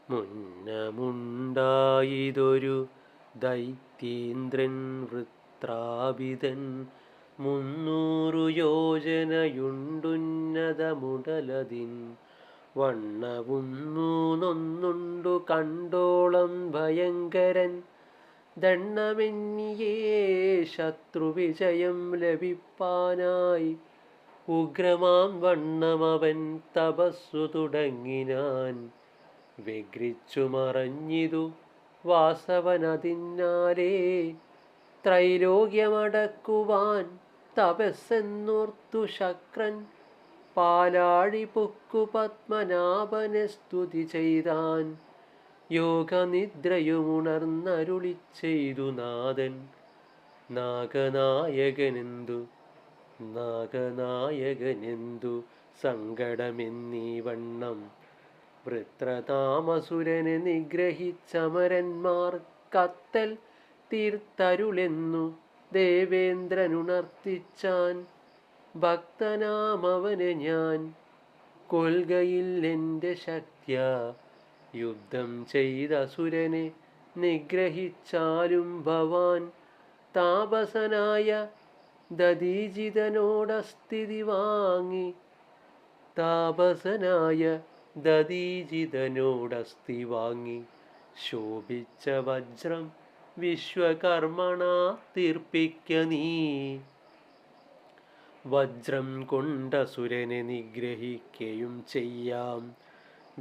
മുന്നമുണ്ടായിതൊരു ദൈത്യേന്ദ്രൻ വൃത്രാഭിതൻ 300 യോജനയുണ്ടുന്നതമുടലതിൻ വണ്ണവും മൂന്നൊന്നുണ്ടു കണ്ടോളം ഭയങ്കരൻ ദണ്ണമെന്നിയേ ശത്രുവിജയം ലഭിപ്പാനായി ഉഗ്രമാം വണ്ണമവൻ തപസ്സു തുടങ്ങിനാൻ വിഗ്രഹിച്ചു മറഞ്ഞിതു വാസവനതിന്നാലേ ത്രൈലോക്യമടക്കുവാൻ തപസ്സെന്നോർത്തു ശക്രൻ പാലാഴി പൊക്കു പത്മനാഭനെ സ്തുതി ചെയ്താൻ യോഗനിദ്രയുമുണർന്നരുളി ചെയ്തു നാഥൻ നാഗനായകനെന്തു സങ്കടമെന്നീ വണ്ണം വൃത്രതാമസുരനെ നിഗ്രഹിച്ചമരന്മാർ കത്തൽ തീർത്തരുളെന്നു ദേവേന്ദ്രനുണർത്തിച്ചാൻ ഭക്തനാമവനെ ഞാൻ കൊൽകയില്ലെൻ്റെ ശക്തിയാ യുദ്ധം ചെയ്ത അസുരനെ നിഗ്രഹിച്ചാലും ഭവാൻ താപസനായ ദദീജിതനോടസ്ഥി വാങ്ങി ശോഭിച്ച വജ്രം വിശ്വകർമ്മണ തീർപ്പിക്ക നീ വജ്രം കൊണ്ടസുരനെ നിഗ്രഹിക്കയും ചെയ്യാം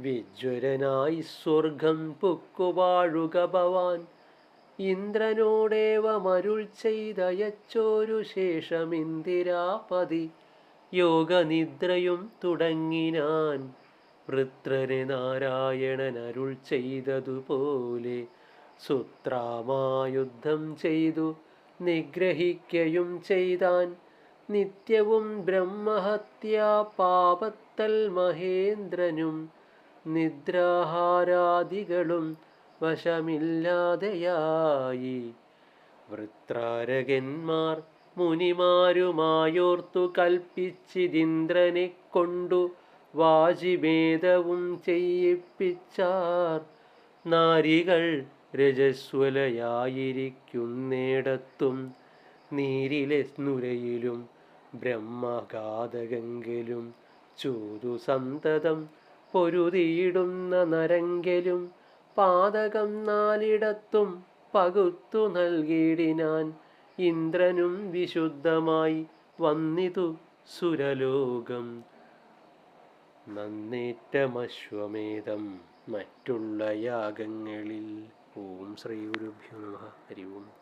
വിജ്വരനായി സ്വർഗം പൊക്കുവാഴുക ഭവാൻ ഇന്ദ്രനോടേവമരുൾ ചെയ്തയച്ചോരു ശേഷം ഇന്ദിരാപതി യോഗനിദ്രയും തുടങ്ങിനാൻ വൃത്രനെ നാരായണൻ അരുൾ ചെയ്തതുപോലെ സുത്രാമായുദ്ധം ചെയ്തു നിഗ്രഹിക്കയും ചെയ്താൻ നിത്യവും ബ്രഹ്മഹത്യാ പാപത്തൽ മഹേന്ദ്രനും നിദ്രാഹാരാദികളും വശമില്ലാതെയായി വൃത്രാരകന്മാർ മുനിമാരുമായോർത്തു കൽപ്പിച്ചിതിന്ദ്രനെ കൊണ്ടു വാജിഭേദവും ചെയ്യിപ്പിച്ചാർ നാരികൾ രജസ്വലയായിരിക്കുന്നിടത്തും നീരിലെ നുരയിലും ബ്രഹ്മഘാതകങ്കലും ചൂതു സന്തതം പൊരുതിയിടുന്ന നരങ്കലും പാതകം 4 പകുത്തു നൽകിയിടിനാൻ ഇന്ദ്രനും വിശുദ്ധമായി വന്നിതു സുരലോകം നന്നേറ്റമശ്വമേധം മറ്റുള്ള യാഗങ്ങളിൽ. ഓം ശ്രീ ഗുരുഭ്യോ നമഃ. ഹരി ഓം.